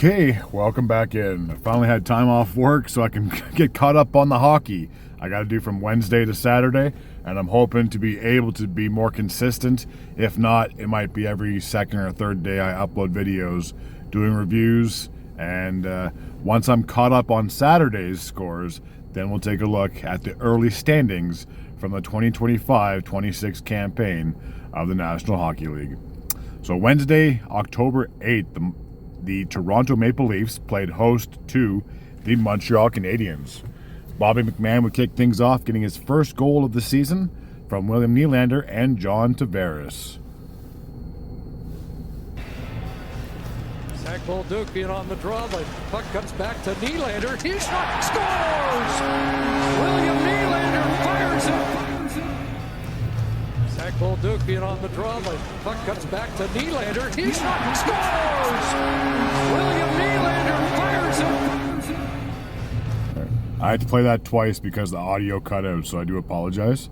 Okay, welcome back in. I finally had time off work so I can get caught up on the hockey. I got to do from Wednesday to Saturday, and I'm hoping to be able to be more consistent. If not, it might be every second or third day I upload videos doing reviews. And once I'm caught up on Saturday's scores, then we'll take a look at the early standings from the 2025-26 campaign of the National Hockey League. So Wednesday, October 8th, the Toronto Maple Leafs played host to the Montreal Canadiens. Bobby McMahon would kick things off, getting his first goal of the season from William Nylander and John Tavares. Zach Bolduc being on the draw. The puck comes back to Nylander. He shot, scores! William Nylander fires it. Zach Bolduc being on the draw. The puck comes back to Nylander. He shot, scores! William Nylander fires it. I had to play that twice because the audio cut out, so I do apologize.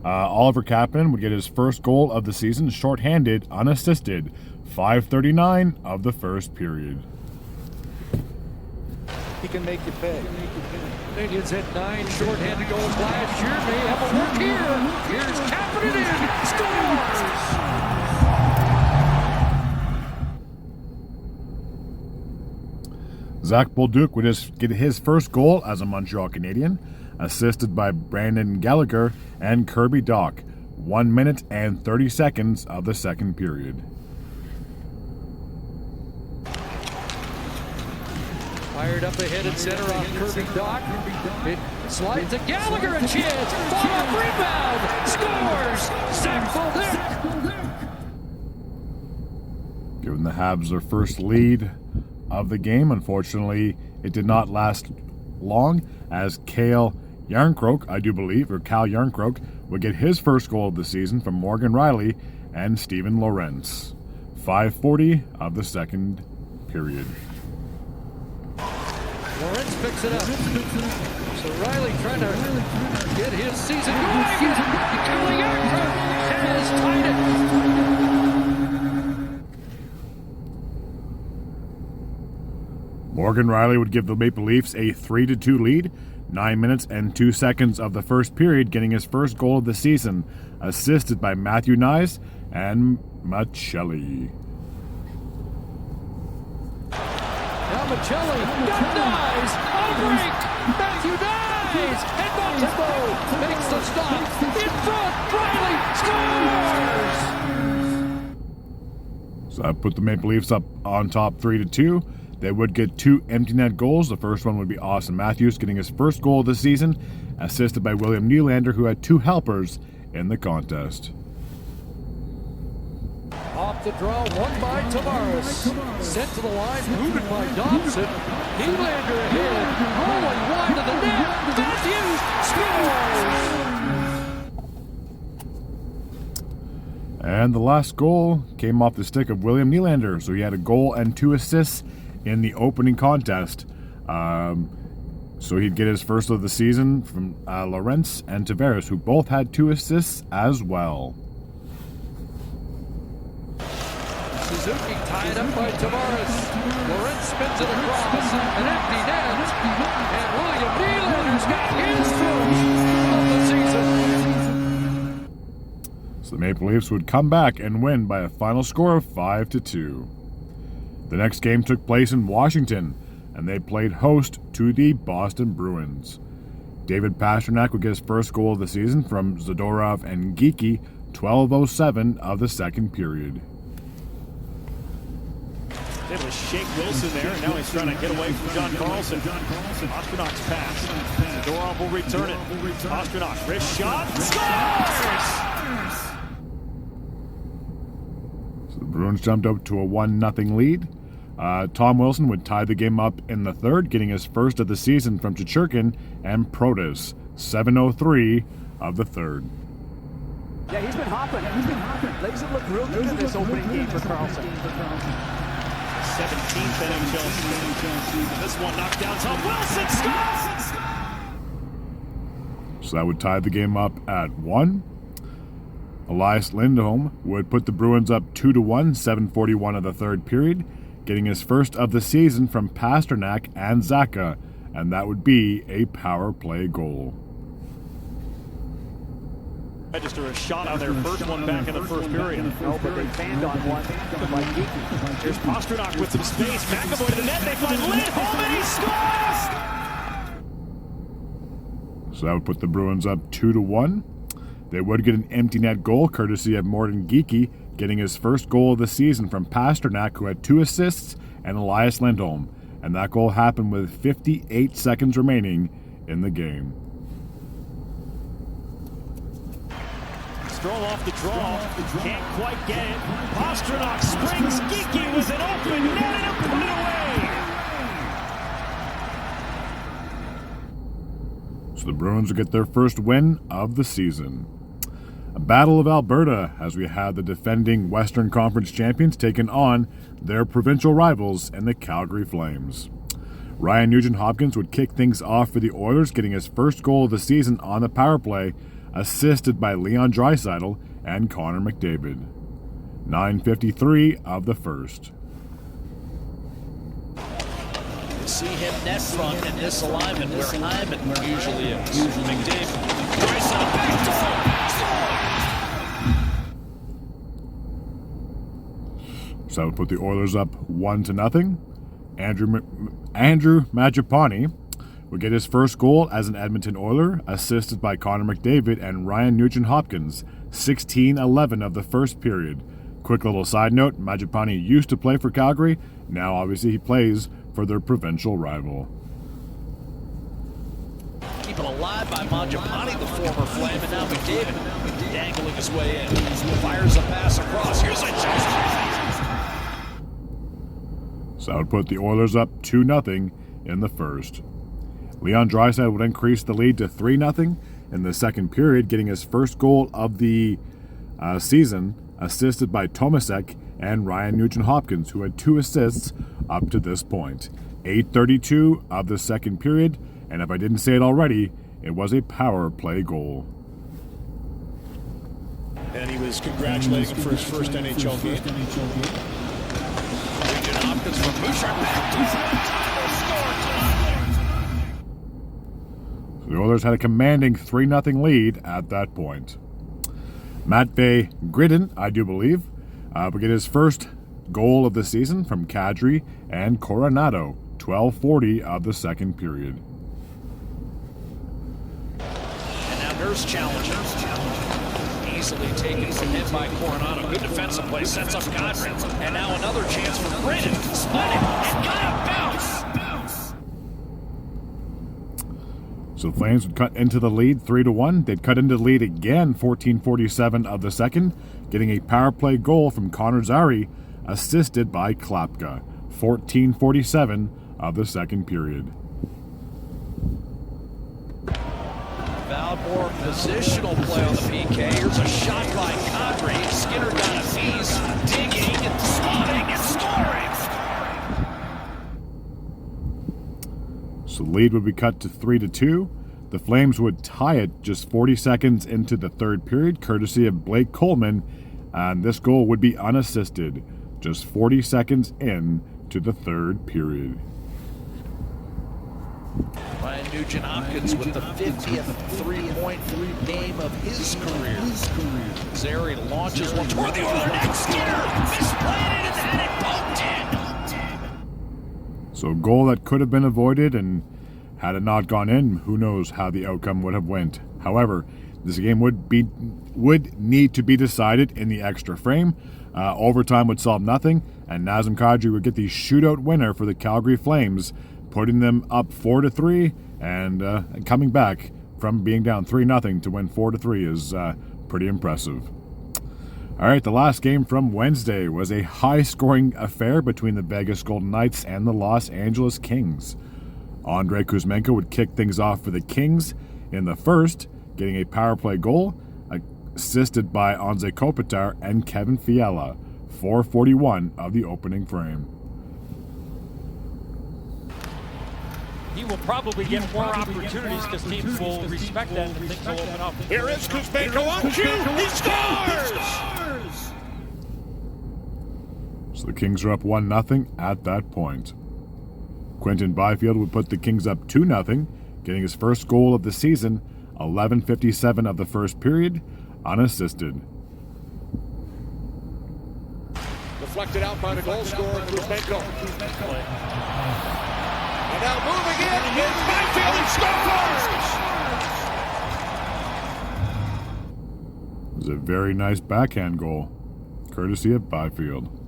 Oliver Kapanen would get his first goal of the season, shorthanded, unassisted, 5:39 of the first period. He can make you pay. Canadians had 9 shorthanded goals last year. May have a work here. Here's Kapanen in. Scores! Zach Bolduc would just get his first goal as a Montreal Canadian, assisted by Brandon Gallagher and Kirby Dach, 1 minute and 30 seconds of the second period. Fired up ahead and center off Kirby Dach. It slides to Gallagher, a chance. Follow-up rebound. Scores! Zach Bolduc. Giving the Habs their first lead of the game. Unfortunately, it did not last long as Cal Yarncroke would get his first goal of the season from Morgan Rielly and Steven Lorentz. 5:40 of the second period. Lorentz picks it up. So Rielly trying to get his season going. Cal Yarncroke has tied it. Morgan Rielly would give the Maple Leafs a 3-2 lead, 9 minutes and 2 seconds of the first period, getting his first goal of the season, assisted by Matthew Knies and Maccelli. Now Maccelli got Knies on a break. Matthew Knies and Montembeault makes the stop in front. Rielly scores. So that put the Maple Leafs up on top 3-2. They would get 2 empty net goals. The first one would be Austin Matthews getting his first goal of the season, assisted by William Nylander, who had 2 helpers in the contest. Off the draw, one by Tavares. Sent to the line, moving by Dobson. Nylander ahead, rolling wide of the net. Matthews scores! And the last goal came off the stick of William Nylander, so he had a goal and 2 assists in the opening contest. So he'd get his first of the season from Lorentz and Tavares, who both had 2 assists as well. Suzuki tied up by Tavares. Lorentz spins it across an empty net. And William Nylander's got his first of the season. So the Maple Leafs would come back and win by a final score of 5-2. The next game took place in Washington, and they played host to the Boston Bruins. David Pastrnak would get his first goal of the season from Zadorov and Geeky, 12:07 of the second period. Able to shake Wilson there, and now he's trying to get away from John Carlson. Pasternak's pass. Zadorov will return it. Pastrnak, wrist shot, scores! So the Bruins jumped up to a 1-0 lead. Tom Wilson would tie the game up in the third, getting his first of the season from Chichurkin and Protas, 7:03 of the third. Yeah, he's been hopping. Things have looked real good in this opening game for Carlson. 17th NHL season. This one knocked down. Tom Wilson scores! So that would tie the game up at 1. Elias Lindholm would put the Bruins up 2-1, 7:41 of the third period, getting his first of the season from Pasternak and Zacha, and that would be a power play goal. Register a shot on their first one back in the first period. No, but they fanned on one by Geeky. Here's Pasternak with some space. McAvoy to the net. They find Lindholm and he scores! So that would put the Bruins up 2-1. They would get an empty net goal courtesy of Morten Geeky, getting his first goal of the season from Pasternak, who had 2 assists, and Elias Lindholm. And that goal happened with 58 seconds remaining in the game. Stroll off the draw. Can't quite get it. Pasternak springs. Geeky with an open net and a put away. So the Bruins will get their first win of the season. A Battle of Alberta, as we had the defending Western Conference champions taking on their provincial rivals and the Calgary Flames. Ryan Nugent-Hopkins would kick things off for the Oilers, getting his first goal of the season on the power play, assisted by Leon Draisaitl and Connor McDavid. 9:53 of the first. See him net front in this alignment where Hyman usually is. McDavid. Draisaitl back So that would put the Oilers up 1-0. Andrew Mangiapane would get his first goal as an Edmonton Oiler, assisted by Connor McDavid and Ryan Nugent-Hopkins, 16-11 of the first period. Quick little side note, Mangiapane used to play for Calgary, now obviously he plays for their provincial rival. Keeping alive by Mangiapane, the former Flame, and now McDavid dangling his way in. Fires a pass across, here's a chance. So that would put the Oilers up 2-0 in the first. Leon Draisaitl would increase the lead to 3-0 in the second period, getting his first goal of the season, assisted by Tomasek and Ryan Nugent-Hopkins, who had 2 assists up to this point. 8:32 of the second period, and if I didn't say it already, it was a power play goal. And he was congratulating him for his first NHL game. Nugent-Hopkins from Bouchard back to The Oilers had a commanding 3-0 lead at that point. Matvei Gridin, I do believe, will get his first goal of the season from Kadri and Coronado, 12:40 of the second period. And now Nurse challenges. Easily taken from him by Coronado. Good defensive play, sets up Kadri. And now another chance for Gridin. Spun it and got a bounce. So the Flames would cut into the lead 3-1. They'd cut into the lead again 14:47 of the second, getting a power play goal from Connor Zary, assisted by Klapka. 14:47 of the second period. Vowed more positional play on the PK. Here's a shot by Kadri. Skinner got a piece, digging, spotting, and scoring. So the lead would be cut to 3-2. The Flames would tie it just 40 seconds into the third period, courtesy of Blake Coleman, and this goal would be unassisted, just 40 seconds in to the third period. Ryan Nugent-Hopkins with the 50th three-point game of his career. Zary launches one toward the other net. Skinner misplayed it and had it poked in. So a goal that could have been avoided, and had it not gone in, who knows how the outcome would have went. However, this game would need to be decided in the extra frame. Overtime would solve nothing, and Nazem Kadri would get the shootout winner for the Calgary Flames, putting them up 4-3, and coming back from being down 3-0 to win 4-3 is pretty impressive. All right, the last game from Wednesday was a high-scoring affair between the Vegas Golden Knights and the Los Angeles Kings. Andrei Kuzmenko would kick things off for the Kings in the first, getting a power play goal, assisted by Anze Kopitar and Kevin Fiala. 4:41 of the opening frame. He will probably get more opportunities because teams will respect that and things will open up. Here is Kuzmenko on cue. He scores! So So the Kings are up 1-0 at that point. Quinton Byfield would put the Kings up 2-0, getting his first goal of the season, 11:57 of the first period, unassisted. Deflected out by the goal scorer, Kuzmenko. And now moving in, here's Byfield and scores! It was a very nice backhand goal, courtesy of Byfield.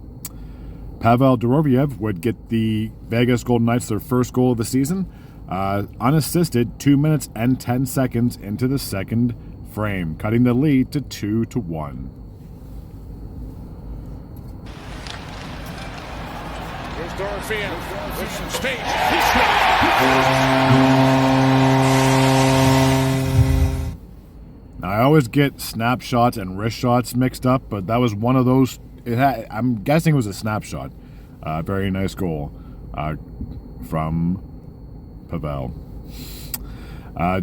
Pavel Dorofeyev would get the Vegas Golden Knights their first goal of the season, unassisted 2 minutes and 10 seconds into the second frame, cutting the lead to 2-1. Here's Dorofeyev with some speed. Now, I always get snapshots and wrist shots mixed up, but that was one of those. I'm guessing it was a snapshot. Very nice goal from Pavel.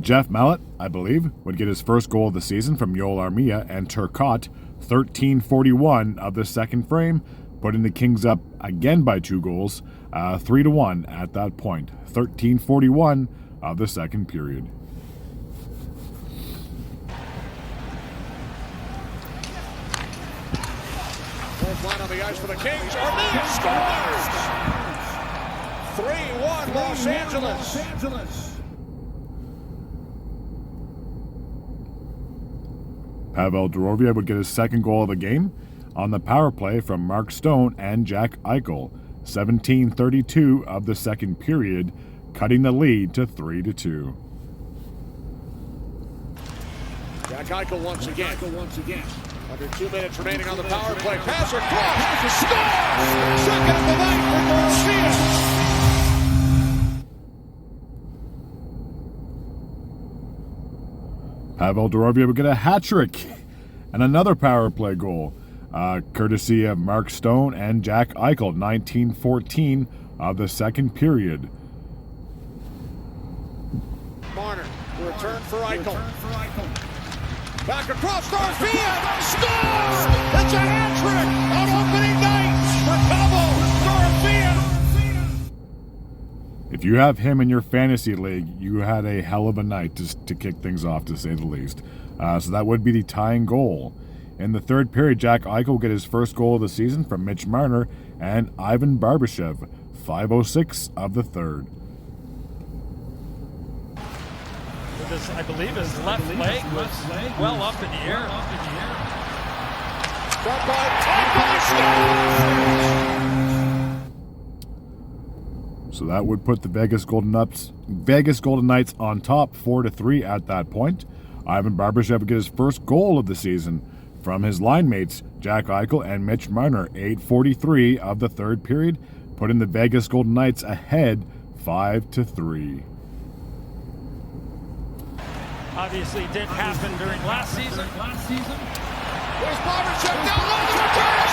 Jeff Mallett, I believe, would get his first goal of the season from Yoel Armia and Turcotte, 13:41 of the second frame, putting the Kings up again by 2 goals, 3-1 at that point. 13:41 of the second period. Fourth line on the ice for the Kings. Armia scores! 3-1 Los Angeles. Pavel Dorofeyev would get his second goal of the game on the power play from Mark Stone and Jack Eichel, 17:32 of the second period, cutting the lead to 3-2. Jack Eichel once again. Under 2 minutes remaining on the power play. Pass across. Scores! Second of the night for Garcia. Pavel Dorofeyev would get a hat trick and another power play goal, courtesy of Mark Stone and Jack Eichel, 19:14 of the second period. Marner, the return for Eichel. Back across Garcia, scores! It's a hat trick on opening night for Pavel Garcia. If you have him in your fantasy league, you had a hell of a night to kick things off, to say the least. So that would be the tying goal. In the third period, Jack Eichel will get his first goal of the season from Mitch Marner and Ivan Barbashev, 5:06 of the third. This, I believe his left leg was well up in the air. Struck by Eichel. So that would put the Vegas Golden Knights on top 4-3 at that point. Ivan Barbashev would get his first goal of the season from his line mates Jack Eichel and Mitch Marner, 8:43 of the third period, putting the Vegas Golden Knights ahead 5-3. Obviously didn't happen during last season. There's Barbashev down low, the return.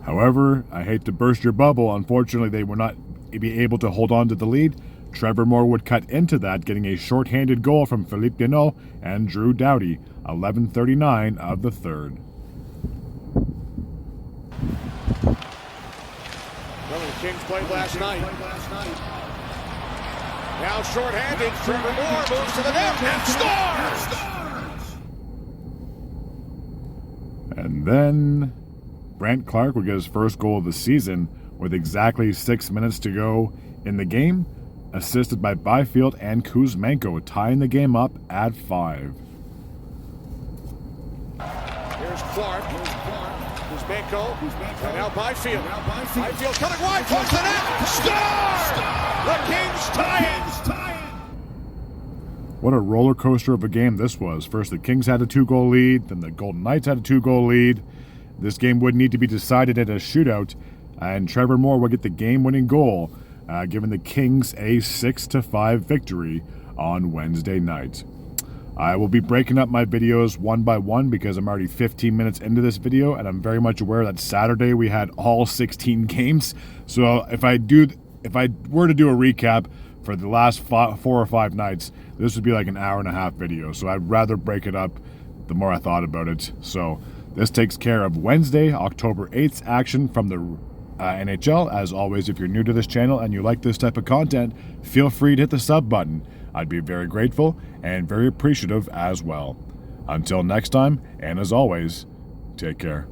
However, I hate to burst your bubble. Unfortunately, they were not be able to hold on to the lead. Trevor Moore would cut into that, getting a shorthanded goal from Philippe Deneau and Drew Doughty, 11:39 of the third. Well, the Kings played last night. Now shorthanded, Trevor Moore moves to the net and scores! And then Brant Clark would get his first goal of the season with exactly 6 minutes to go in the game, assisted by Byfield and Kuzmenko, tying the game up at 5. Here's Clark. Kuzmenko. And now Byfield. Byfield cutting wide towards the net. Score! The Kings tie it. What a roller coaster of a game this was. First, the Kings had a 2-goal lead, then the Golden Knights had a 2-goal lead. This game would need to be decided at a shootout, and Trevor Moore would get the game-winning goal, giving the Kings a 6-5 victory on Wednesday night. I will be breaking up my videos one by one because I'm already 15 minutes into this video, and I'm very much aware that Saturday we had all 16 games. So if I were to do a recap for the last 4 or 5 nights, this would be like an hour and a half video. So I'd rather break it up the more I thought about it. So this takes care of Wednesday, October 8th action from the NHL. As always, if you're new to this channel and you like this type of content, feel free to hit the sub button. I'd be very grateful and very appreciative as well. Until next time, and as always, take care.